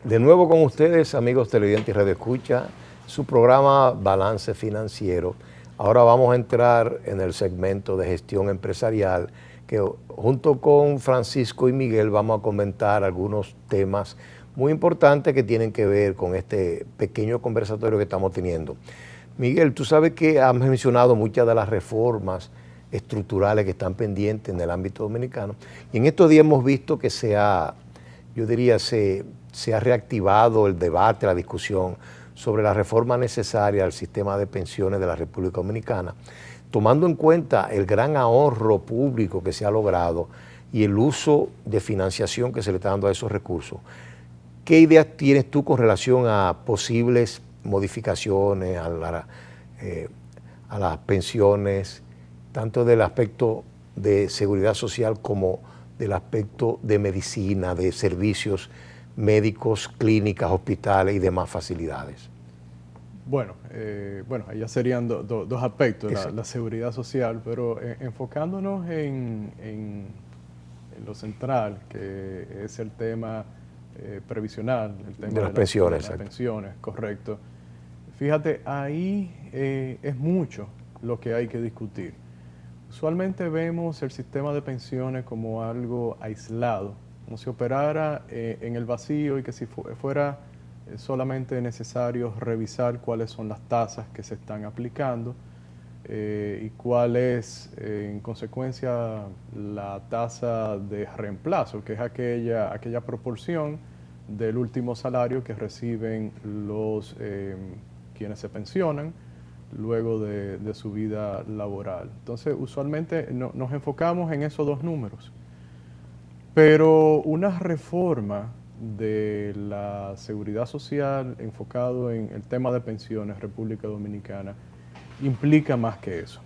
De nuevo con ustedes, amigos televidentes y radioescucha, su programa Balance Financiero. Ahora vamos a entrar en el segmento de gestión empresarial, que junto con Francisco y Miguel vamos a comentar algunos temas muy importantes que tienen que ver con este pequeño conversatorio que estamos teniendo. Miguel, tú sabes que has mencionado muchas de las reformas estructurales que están pendientes en el ámbito dominicano, y en estos días hemos visto que yo diría, se ha reactivado el debate, la discusión sobre la reforma necesaria al sistema de pensiones de la República Dominicana, tomando en cuenta el gran ahorro público que se ha logrado y el uso de financiación que se le está dando a esos recursos. ¿Qué ideas tienes tú con relación a posibles modificaciones a las pensiones, tanto del aspecto de seguridad social como del aspecto de medicina, de servicios médicos, clínicas, hospitales y demás facilidades? Bueno, ahí ya serían dos aspectos, la seguridad social, pero enfocándonos en lo central, que es el tema previsional, el tema De las pensiones, de las pensiones, correcto. Fíjate, ahí es mucho lo que hay que discutir. Usualmente vemos el sistema de pensiones como algo aislado, como si operara en el vacío y que si fuera solamente necesario revisar cuáles son las tasas que se están aplicando y cuál es, en consecuencia, la tasa de reemplazo, que es aquella proporción del último salario que reciben los quienes se pensionan luego de su vida laboral. Entonces, usualmente nos enfocamos en esos dos números. Pero una reforma de la seguridad social enfocado en el tema de pensiones, República Dominicana, implica más que eso.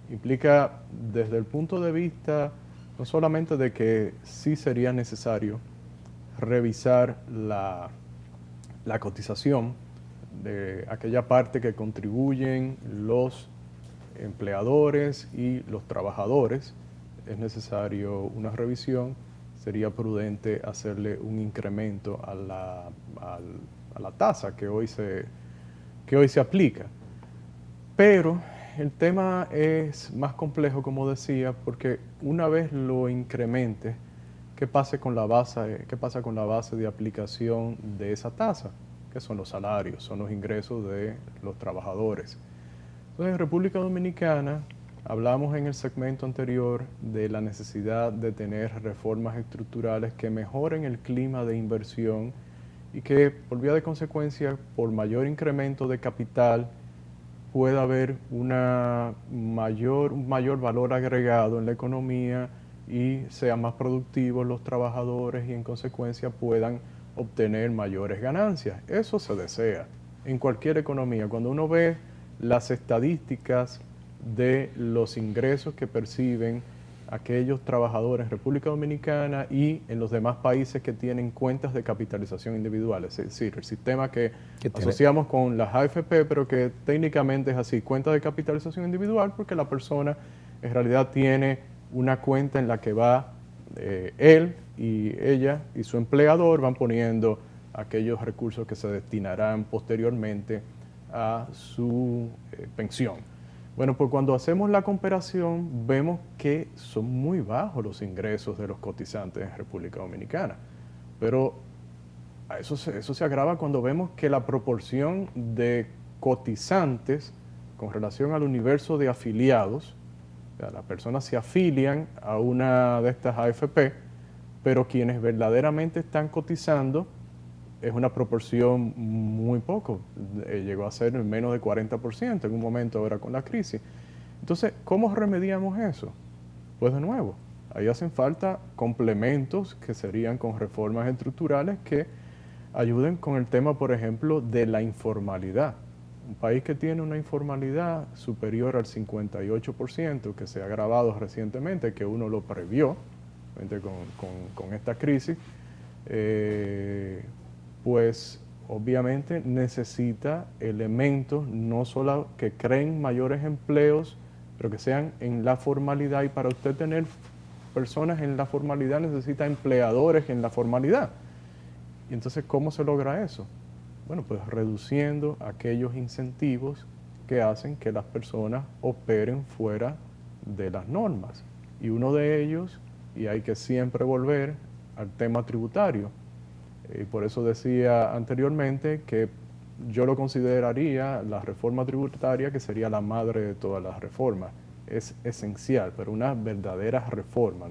Implica desde el punto de vista no solamente de que sí sería necesario revisar la cotización de aquella parte que contribuyen los empleadores y los trabajadores, es necesario una revisión, sería prudente hacerle un incremento a la tasa que hoy se aplica. Pero el tema es más complejo, como decía, porque una vez lo incremente, ¿qué pasa con la base de aplicación de esa tasa? Que son los salarios, son los ingresos de los trabajadores. Entonces, en República Dominicana, hablamos en el segmento anterior de la necesidad de tener reformas estructurales que mejoren el clima de inversión y que, por vía de consecuencia, por mayor incremento de capital, pueda haber un mayor valor agregado en la economía y sean más productivos los trabajadores y en consecuencia puedan obtener mayores ganancias. Eso se desea en cualquier economía. Cuando uno ve las estadísticas de los ingresos que perciben aquellos trabajadores en República Dominicana y en los demás países que tienen cuentas de capitalización individual, es decir, el sistema que asociamos con las AFP, pero que técnicamente es así, cuenta de capitalización individual, porque la persona en realidad tiene una cuenta en la que va él y ella y su empleador van poniendo aquellos recursos que se destinarán posteriormente a su pensión. Bueno, pues cuando hacemos la comparación vemos que son muy bajos los ingresos de los cotizantes en República Dominicana, pero eso se agrava cuando vemos que la proporción de cotizantes con relación al universo de afiliados, o sea, las personas se afilian a una de estas AFP, pero quienes verdaderamente están cotizando es una proporción muy poco, llegó a ser menos de 40% en un momento ahora con la crisis. Entonces, ¿cómo remediamos eso? Pues de nuevo, ahí hacen falta complementos que serían con reformas estructurales que ayuden con el tema, por ejemplo, de la informalidad. Un país que tiene una informalidad superior al 58%, que se ha agravado recientemente, que uno lo previó con esta crisis, pues obviamente necesita elementos no solo que creen mayores empleos, pero que sean en la formalidad, y para usted tener personas en la formalidad necesita empleadores en la formalidad. Y entonces, ¿cómo se logra eso? Bueno, pues reduciendo aquellos incentivos que hacen que las personas operen fuera de las normas. Y uno de ellos, y hay que siempre volver al tema tributario, y por eso decía anteriormente que yo lo consideraría la reforma tributaria, que sería la madre de todas las reformas. Es esencial, pero una verdadera reforma.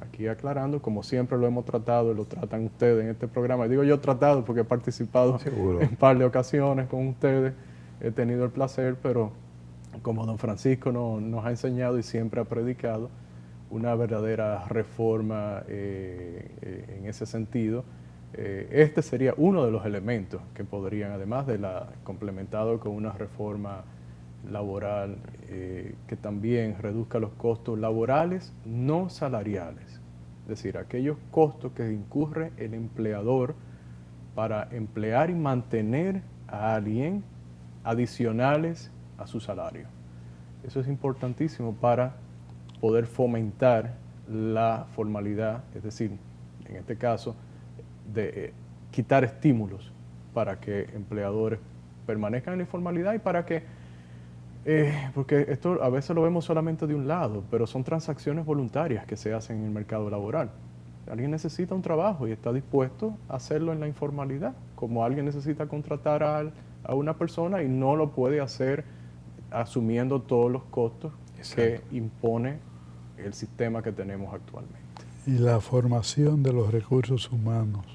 Aquí aclarando, como siempre lo hemos tratado y lo tratan ustedes en este programa. Digo yo tratado porque he participado en un par de ocasiones con ustedes. He tenido el placer, pero como don Francisco nos ha enseñado y siempre ha predicado, una verdadera reforma en ese sentido. Este sería uno de los elementos que podrían, además de complementado con una reforma laboral que también reduzca los costos laborales no salariales, es decir, aquellos costos que incurre el empleador para emplear y mantener a alguien adicionales a su salario. Eso es importantísimo para poder fomentar la formalidad, es decir, en este caso, de quitar estímulos para que empleadores permanezcan en la informalidad y para que, porque esto a veces lo vemos solamente de un lado, pero son transacciones voluntarias que se hacen en el mercado laboral. Alguien necesita un trabajo y está dispuesto a hacerlo en la informalidad, como alguien necesita contratar a una persona y no lo puede hacer asumiendo todos los costos que impone el sistema que tenemos actualmente. Y la formación de los recursos humanos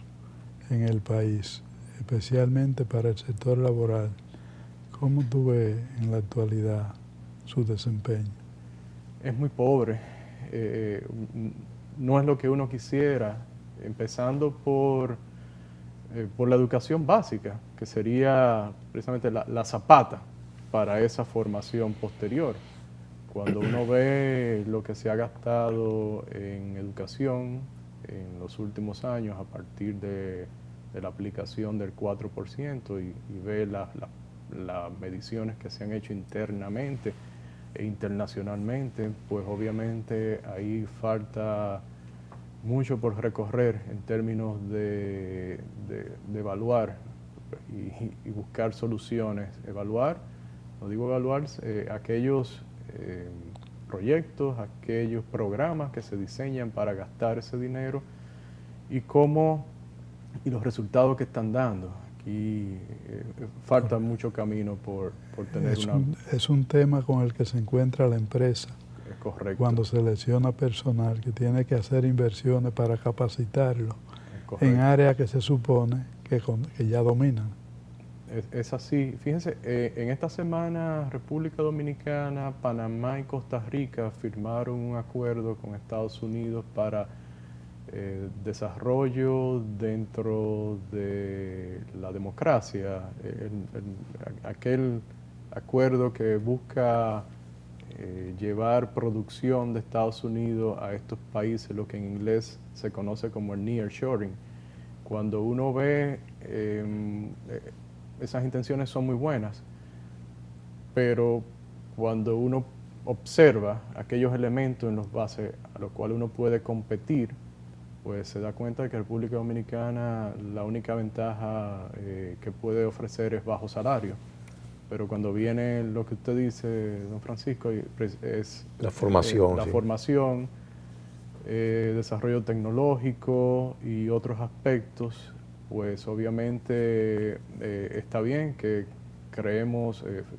en el país, especialmente para el sector laboral, ¿cómo tú ves en la actualidad su desempeño? Es muy pobre. No es lo que uno quisiera, empezando por la educación básica, que sería precisamente la zapata para esa formación posterior. Cuando uno ve lo que se ha gastado en educación en los últimos años a partir de la aplicación del 4% y ve las mediciones que se han hecho internamente e internacionalmente, pues obviamente ahí falta mucho por recorrer en términos de evaluar y buscar soluciones. No digo evaluar, aquellos proyectos, aquellos programas que se diseñan para gastar ese dinero y los resultados que están dando. Aquí falta mucho camino por tener Es un tema con el que se encuentra la empresa. Es correcto. Cuando selecciona personal que tiene que hacer inversiones para capacitarlo en áreas que se supone que ya dominan. Es así. Fíjense, en esta semana República Dominicana, Panamá y Costa Rica firmaron un acuerdo con Estados Unidos para desarrollo dentro de la democracia. Aquel acuerdo que busca llevar producción de Estados Unidos a estos países, lo que en inglés se conoce como el nearshoring. Cuando uno ve esas intenciones son muy buenas, pero cuando uno observa aquellos elementos en los bases a los cuales uno puede competir, pues se da cuenta de que República Dominicana la única ventaja que puede ofrecer es bajo salario. Pero cuando viene lo que usted dice, don Francisco, es la formación. Formación, desarrollo tecnológico y otros aspectos, pues obviamente está bien que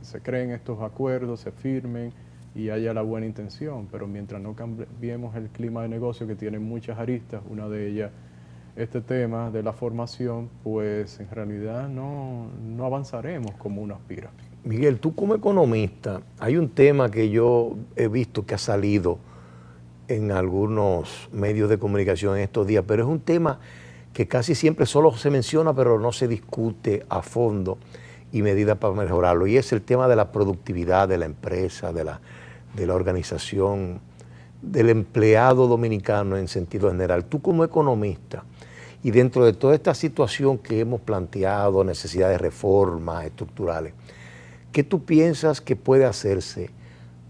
se creen estos acuerdos, se firmen y haya la buena intención, pero mientras no cambiemos el clima de negocio que tiene muchas aristas, una de ellas este tema de la formación, pues en realidad no avanzaremos como uno aspira. Miguel, tú como economista, hay un tema que yo he visto que ha salido en algunos medios de comunicación en estos días, pero es un tema que casi siempre solo se menciona, pero no se discute a fondo y medidas para mejorarlo, y es el tema de la productividad de la empresa, de la organización, del empleado dominicano en sentido general. Tú como economista, y dentro de toda esta situación que hemos planteado, necesidad de reformas estructurales, ¿qué tú piensas que puede hacerse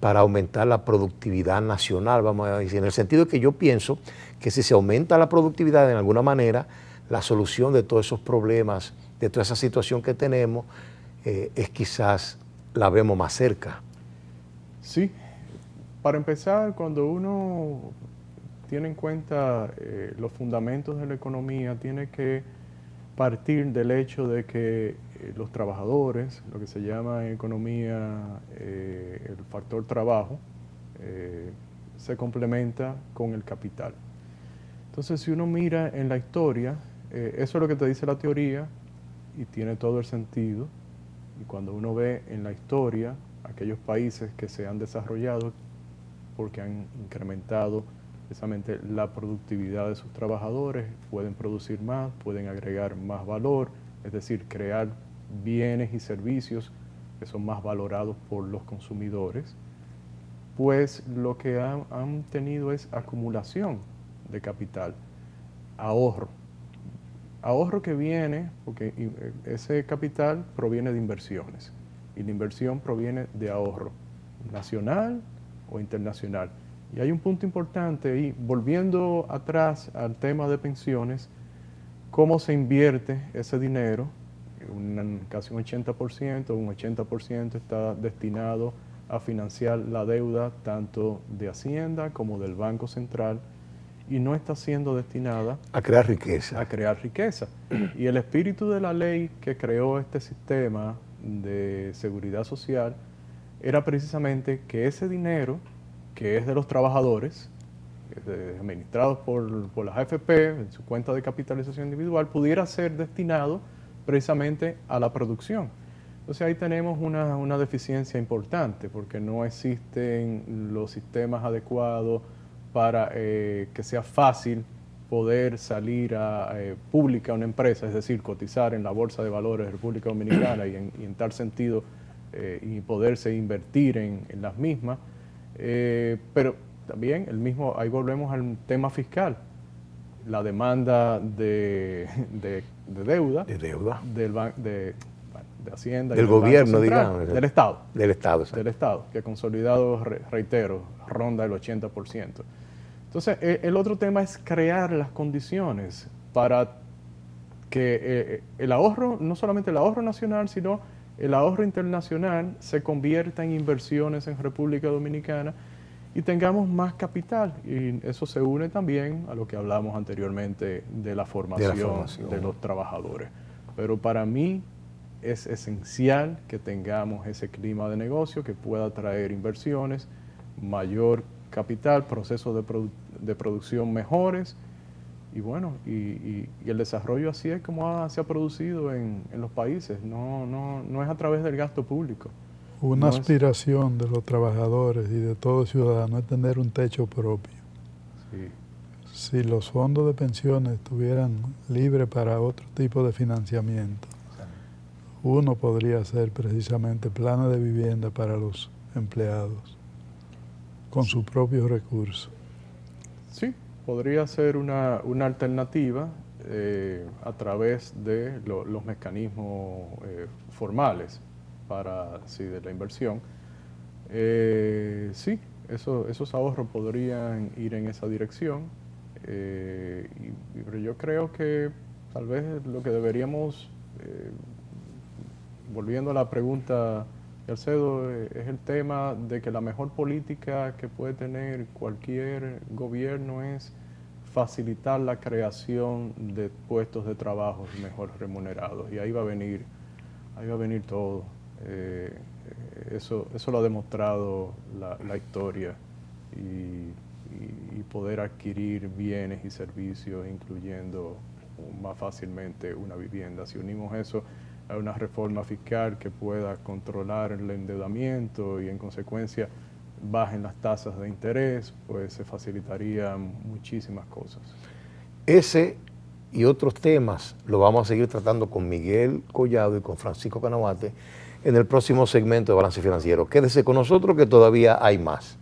para aumentar la productividad nacional, vamos a decir? En el sentido de que yo pienso que si se aumenta la productividad de alguna manera, la solución de todos esos problemas, de toda esa situación que tenemos, es quizás la vemos más cerca. Sí, para empezar, cuando uno tiene en cuenta los fundamentos de la economía, tiene que partir del hecho de que los trabajadores, lo que se llama en economía el factor trabajo, se complementa con el capital. Entonces, si uno mira en la historia, eso es lo que te dice la teoría y tiene todo el sentido. Y cuando uno ve en la historia aquellos países que se han desarrollado porque han incrementado precisamente la productividad de sus trabajadores, pueden producir más, pueden agregar más valor, es decir, crear bienes y servicios que son más valorados por los consumidores, pues lo que han tenido es acumulación de capital, ahorro. Ahorro que viene, porque ese capital proviene de inversiones, y la inversión proviene de ahorro, nacional o internacional. Y hay un punto importante, y volviendo atrás al tema de pensiones, cómo se invierte ese dinero, casi un 80% está destinado a financiar la deuda tanto de Hacienda como del Banco Central, y no está siendo destinada a crear riqueza. A crear riqueza. Y el espíritu de la ley que creó este sistema de seguridad social era precisamente que ese dinero, que es de los trabajadores, administrados por las AFP, en su cuenta de capitalización individual, pudiera ser destinado precisamente a la producción. Entonces ahí tenemos una deficiencia importante, porque no existen los sistemas adecuados para que sea fácil poder salir a pública una empresa, es decir, cotizar en la Bolsa de Valores de República Dominicana y en tal sentido y poderse invertir en las mismas. Pero también ahí volvemos al tema fiscal, la demanda de deuda, de Hacienda, del y gobierno, Central, digamos. del Estado. Del Estado, exacto. Del Estado, que consolidado, reitero, ronda el 80%. Entonces, el otro tema es crear las condiciones para que el ahorro, no solamente el ahorro nacional, sino el ahorro internacional se convierta en inversiones en República Dominicana y tengamos más capital. Y eso se une también a lo que hablamos anteriormente de la formación de los trabajadores. Pero para mí es esencial que tengamos ese clima de negocio que pueda traer inversiones, mayor capital, procesos de producción mejores, y bueno, y el desarrollo así es como se ha producido en los países, no es a través del gasto público. Una aspiración de los trabajadores y de todo ciudadano es tener un techo propio. Sí. Si los fondos de pensiones estuvieran libres para otro tipo de financiamiento, uno podría hacer precisamente planes de vivienda para los empleados con sus propios recursos. Sí, podría ser una alternativa a través de los mecanismos formales de la inversión. Sí, esos ahorros podrían ir en esa dirección, pero yo creo que tal vez lo que deberíamos, volviendo a la pregunta de Alcedo, es el tema de que la mejor política que puede tener cualquier gobierno es facilitar la creación de puestos de trabajo mejor remunerados, y ahí va a venir todo. Eso lo ha demostrado la historia, y poder adquirir bienes y servicios, incluyendo más fácilmente una vivienda. Si unimos eso a una reforma fiscal que pueda controlar el endeudamiento y en consecuencia bajen las tasas de interés, pues se facilitarían muchísimas cosas. Ese y otros temas lo vamos a seguir tratando con Miguel Collado y con Francisco Canavate en el próximo segmento de Balance Financiero. Quédese con nosotros que todavía hay más.